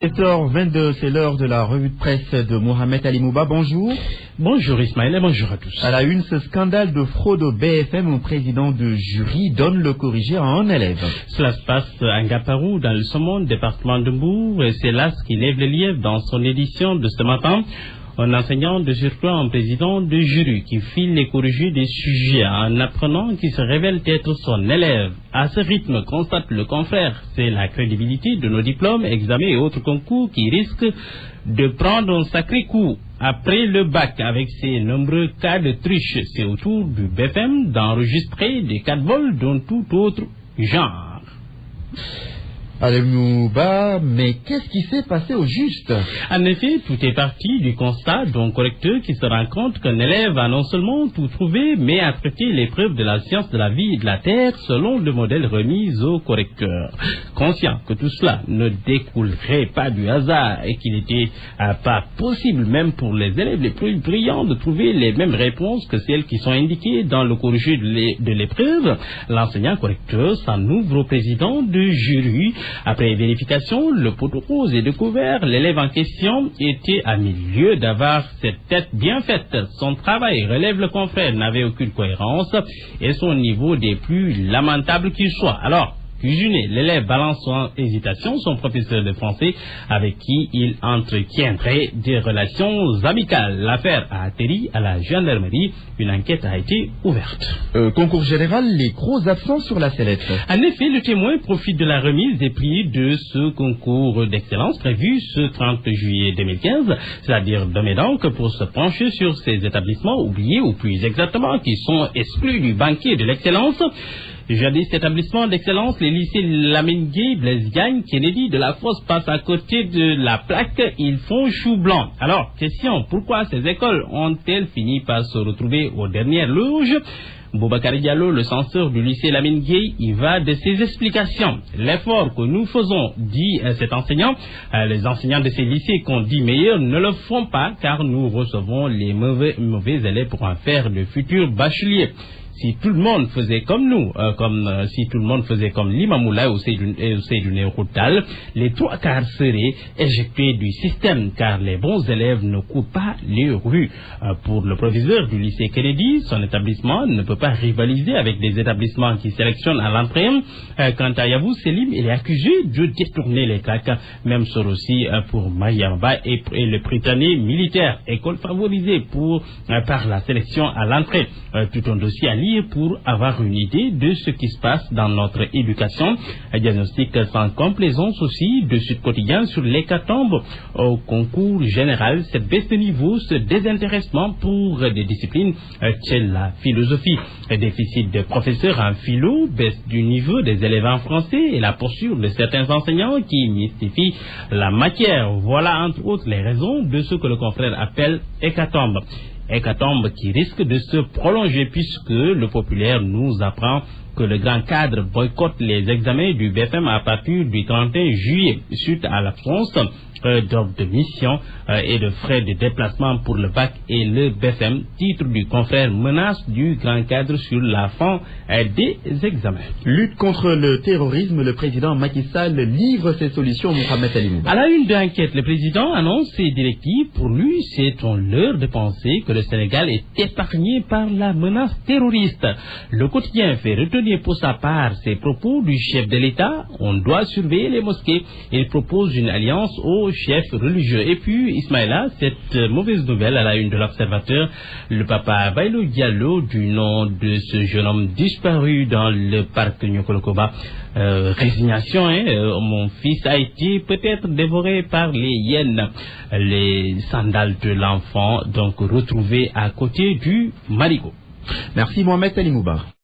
7h22, c'est l'heure de la revue de presse de Mohamed Ali Mouba. Bonjour. Bonjour Ismaël et bonjour à tous. À la une, ce scandale de fraude au BFM, au président de jury donne le corrigé à un élève. Cela se passe à Ngaparou, dans le Somone, département de Mbour, et c'est là ce qui lève le lièvre dans son édition de ce matin. Un enseignant de surcroît, un président de jury qui file les corrigés des sujets en apprenant qu'il se révèle être son élève. À ce rythme, constate le confrère, c'est la crédibilité de nos diplômes, examens et autres concours qui risquent de prendre un sacré coup. Après le bac, avec ses nombreux cas de triche, c'est au tour du BFM d'enregistrer des cas de vol d'un tout autre genre. Ali Mouba, mais qu'est-ce qui s'est passé au juste? En effet, tout est parti du constat d'un correcteur qui se rend compte qu'un élève a non seulement tout trouvé, mais a traité l'épreuve de la science de la vie et de la terre selon le modèle remis au correcteur. Conscient que tout cela ne découlerait pas du hasard et qu'il n'était pas possible même pour les élèves les plus brillants de trouver les mêmes réponses que celles qui sont indiquées dans le corrigé de l'épreuve, l'enseignant correcteur s'en ouvre au président du jury. Après vérification, le poteau rose est découvert. L'élève en question était à milieu d'avoir cette tête bien faite. Son travail, relève le confrère, n'avait aucune cohérence et son niveau des plus lamentables qu'il soit. Alors, cuisiné, l'élève balance sans hésitation son professeur de français avec qui il entretiendrait des relations amicales. L'affaire a atterri à la gendarmerie. Une enquête a été ouverte. Concours général, les gros absents sur la sellette. En effet, le témoin profite de la remise des prix de ce concours d'excellence prévu ce 30 juillet 2015, c'est-à-dire demain donc, pour se pencher sur ces établissements oubliés, ou plus exactement, qui sont exclus du banquet de l'excellence. Jadis établissement d'excellence, les lycées Lamine Gueye, Blaise Diagne, Kennedy de la Fosse passent à côté de la plaque, ils font chou blanc. Alors, question, pourquoi ces écoles ont-elles fini par se retrouver aux dernières loges? Boubacar Diallo, le censeur du lycée Lamine Gueye, y va de ses explications. L'effort que nous faisons, dit cet enseignant, les enseignants de ces lycées qu'on dit meilleurs ne le font pas car nous recevons les mauvais élèves pour en faire de futurs bacheliers. Si tout le monde faisait comme nous, si tout le monde faisait comme Limamoula ou Seydou Routal, les trois quarts seraient éjectés du système, car les bons élèves ne courent pas les rues. Pour le proviseur du lycée Kennedy, son établissement ne peut pas rivaliser avec des établissements qui sélectionnent à l'entrée. Quant à Yavou Selim, il est accusé de détourner les craques. Même sort aussi pour Mayamba et le Britannique militaire, école favorisée par la sélection à l'entrée. Tout un dossier à lire pour avoir une idée de ce qui se passe dans notre éducation. Un diagnostic sans complaisance aussi de Sud Quotidien sur l'hécatombe au concours général. Cette baisse de niveau, ce désintéressement pour des disciplines telles la philosophie. Le déficit de professeurs en philo, baisse du niveau des élèves en français et la posture de certains enseignants qui mystifient la matière. Voilà entre autres les raisons de ce que le confrère appelle hécatombe. Hécatombe qui risque de se prolonger puisque le populaire nous apprend que le grand cadre boycotte les examens du BFM à partir du 31 juillet suite à l'absence d'ordre de mission et de frais de déplacement pour le bac et le BFM. Titre du confrère, menace du grand cadre sur la fin des examens. Lutte contre le terrorisme, le président Macky Sall livre ses solutions. Mohamed Ali Mouba. À la une de l'enquête, le président annonce ses directives. Pour lui, c'est un leurre de penser que le Sénégal est épargné par la menace terroriste. Le quotidien fait retenir pour sa part ses propos du chef de l'État. On doit surveiller les mosquées. Il propose une alliance aux chefs religieux. Et puis, Ismaïla, cette mauvaise nouvelle à la une de l'Observateur, le papa Bailo Diallo, du nom de ce jeune homme disparu dans le parc Nyokolokoba. Résignation, mon fils a été peut-être dévoré par les hyènes. Les sandales de l'enfant, donc retrouvées à côté du marigot. Merci Mohamed Ali Mouba.